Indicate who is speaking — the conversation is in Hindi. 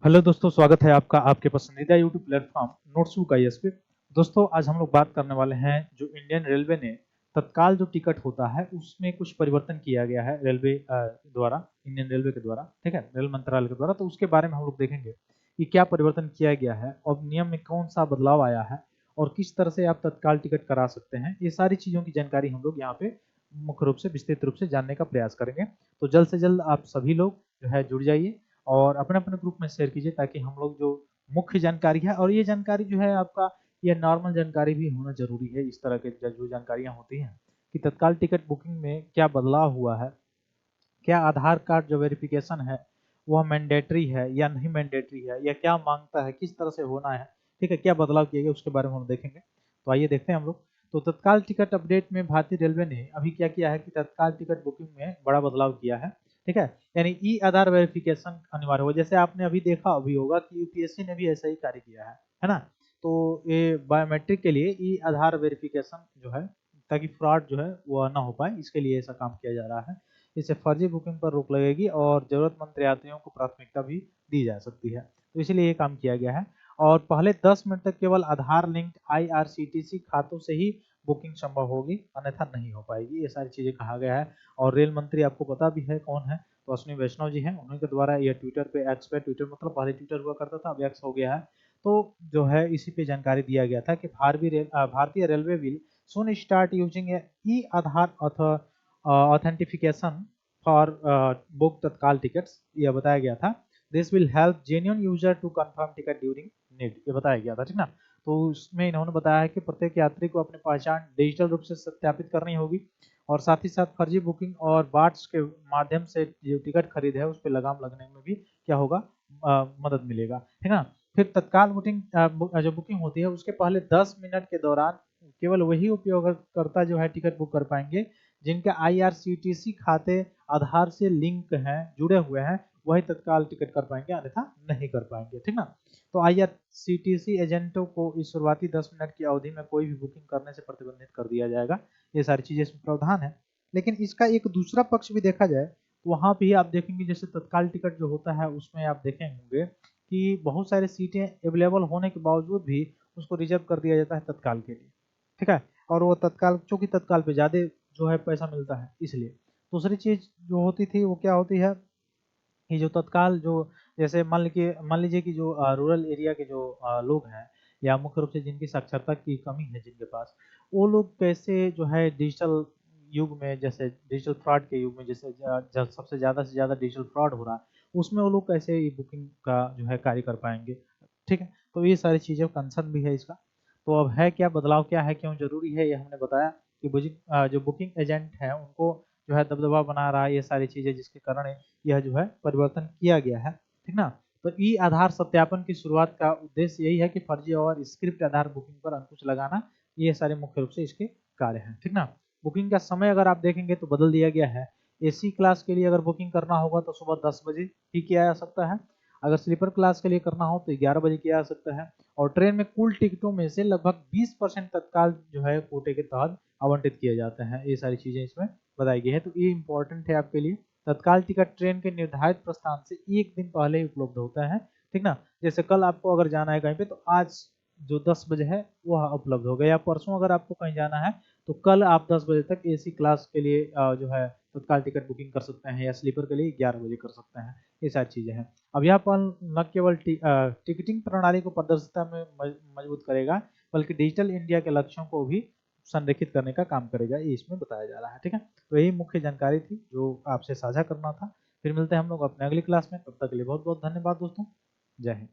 Speaker 1: हेलो दोस्तों, स्वागत है आपका आपके पसंदीदा यूट्यूब प्लेटफॉर्म नोट्सबुक आईएएस पे। दोस्तों, आज हम लोग बात करने वाले हैं जो इंडियन रेलवे ने तत्काल जो टिकट होता है उसमें कुछ परिवर्तन किया गया है रेलवे द्वारा, इंडियन रेलवे के द्वारा, ठीक है, रेल मंत्रालय के द्वारा। तो उसके बारे में हम लोग देखेंगे कि क्या परिवर्तन किया गया है और नियम में कौन सा बदलाव आया है और किस तरह से आप तत्काल टिकट करा सकते हैं। ये सारी चीज़ों की जानकारी हम लोग यहाँ पे मुख्य रूप से विस्तृत रूप से जानने का प्रयास करेंगे। तो जल्द से जल्द आप सभी लोग जो है जुड़ जाइए और अपने-अपने ग्रुप में शेयर कीजिए ताकि हम लोग जो मुख्य जानकारी है, और ये जानकारी जो है आपका, ये नॉर्मल जानकारी भी होना ज़रूरी है। इस तरह के जो जानकारियाँ होती हैं कि तत्काल टिकट बुकिंग में क्या बदलाव हुआ है, क्या आधार कार्ड जो वेरिफिकेशन है वह मैंडेटरी है या नहीं मैंडेटरी है, या क्या मांगता है, किस तरह से होना है, ठीक है, क्या बदलाव किए गए उसके बारे में हम देखेंगे। तो आइए देखते हैं हम लोग। तो तत्काल टिकट अपडेट में भारतीय रेलवे ने अभी क्या किया है कि तत्काल टिकट बुकिंग में बड़ा बदलाव किया है, ठीक है। यानी ई आधार वेरिफिकेशन अनिवार्य होगा। जैसे आपने अभी देखा अभी होगा कि यूपीएससी ने भी ऐसा ही कार्य किया है ना। तो ये बायोमेट्रिक के लिए ई आधार वेरिफिकेशन जो है, ताकि फ्रॉड जो है वह ना हो पाए, इसके लिए ऐसा काम किया जा रहा है। इससे फर्जी बुकिंग पर रोक लगेगी और जरूरतमंद यात्रियों को प्राथमिकता भी दी जा सकती है। तो इसीलिए ये काम किया गया है। और पहले 10 मिनट तक केवल आधार लिंक्ड आईआरसीटीसी खातों से ही बुकिंग संभव होगी, अन्यथा नहीं हो पाएगी। ये सारी चीजें कहा गया है। और रेल मंत्री आपको पता भी है कौन है, तो अश्विनी वैष्णव जी हैं। उन्हीं के द्वारा यह ट्विटर पे, एक्स पे, ट्विटर मतलब पहले ट्विटर हुआ करता था, अब एक्स हो गया है। तो जो है इसी पे जानकारी दिया गया था कि भारतीय railway will soon start using a e-आधार authentication for book Tatkal tickets, यह बताया गया था। This will help genuine user to confirm ticket during need, ये बताया गया था, ठीक ना। तो उसमें इन्होंने बताया है कि प्रत्येक यात्री को अपनी पहचान डिजिटल रूप से सत्यापित करनी होगी और साथ ही साथ फर्जी बुकिंग और बार्ट्स के माध्यम से जो टिकट खरीद है उस पर लगाम लगने में भी क्या होगा, मदद मिलेगा, ठीक ना। फिर तत्काल बुकिंग जो बुकिंग होती है उसके पहले 10 मिनट के दौरान केवल वही उपयोगकर्ता जो है टिकट बुक कर पाएंगे जिनके आईआरसीटीसी खाते आधार से लिंक हैं, जुड़े हुए हैं, वही तत्काल टिकट कर पाएंगे, अन्यथा नहीं कर पाएंगे, ठीक ना। तो आईआरसीटीसी एजेंटों को इस शुरुआती 10 मिनट की अवधि में कोई भी बुकिंग करने से प्रतिबंधित कर दिया जाएगा। ये सारी चीजें इसमें प्रावधान है। लेकिन इसका एक दूसरा पक्ष भी देखा जाए तो वहां भी आप देखेंगे, जैसे तत्काल टिकट जो होता है उसमें आप देखेंगे कि बहुत सारी सीटें अवेलेबल होने के बावजूद भी उसको रिजर्व कर दिया जाता है तत्काल के लिए, ठीक है। और वो तत्काल, चूंकि तत्काल पे ज्यादा जो है पैसा मिलता है, इसलिए दूसरी चीज जो होती थी वो क्या होती है कि जो तत्काल जो, जैसे मान लीजिए कि जो रूरल एरिया के जो लोग हैं, या मुख्य रूप से जिनकी साक्षरता की कमी है जिनके पास, वो लोग कैसे जो है डिजिटल युग में, जैसे डिजिटल फ्रॉड के युग में, जैसे सबसे ज्यादा से ज्यादा डिजिटल फ्रॉड हो रहा है, उसमें वो लोग कैसे ये बुकिंग का जो है कार्य कर पाएंगे, ठीक है। तो ये सारी चीजें कंसर्न भी है इसका। तो अब है क्या बदलाव, क्या है, क्यों जरूरी है, ये हमने बताया कि जो बुकिंग एजेंट है उनको जो है दबदबा बना रहा है, ये सारी चीजें जिसके कारण यह जो है परिवर्तन किया गया है, ठीक ना। तो ई आधार सत्यापन की शुरुआत का उद्देश्य यही है कि फर्जी और स्क्रिप्ट आधार बुकिंग पर अंकुश लगाना, ये सारे मुख्य रूप से इसके कार्य हैं, ठीक ना। बुकिंग का समय अगर आप देखेंगे तो बदल दिया गया है। एसी क्लास के लिए अगर बुकिंग करना होगा तो सुबह 10 बजे ही किया जा सकता है। अगर स्लीपर क्लास के लिए करना हो तो 11 बजे किया जा सकता है। और ट्रेन में कुल टिकटों में से लगभग 20% तत्काल जो है कोटे के तहत आवंटित किए जाते हैं। ये सारी चीजें इसमें बताई गई है। तो ये इंपॉर्टेंट है आपके लिए। तत्काल टिकट ट्रेन के निर्धारित प्रस्थान से एक दिन पहले ही उपलब्ध होता है, ठीक ना। जैसे कल आपको अगर जाना है कहीं पे तो आज जो 10 बजे है वह उपलब्ध होगा, या परसों अगर आपको कहीं जाना है तो कल आप 10 बजे तक एसी क्लास के लिए जो है तत्काल टिकट बुकिंग कर सकते हैं, या स्लीपर के लिए 11 बजे कर सकते हैं। ये सारी चीजें हैं। अब यह पल न केवल टिकटिंग प्रणाली को पारदर्शिता में मजबूत करेगा, बल्कि डिजिटल इंडिया के लक्ष्यों को भी संरेखित करने का काम करेगा, ये इसमें बताया जा रहा है, ठीक है। तो यही मुख्य जानकारी थी जो आपसे साझा करना था। फिर मिलते हैं हम लोग अपने अगली क्लास में, तब तक के लिए बहुत बहुत धन्यवाद दोस्तों। जय हिंद।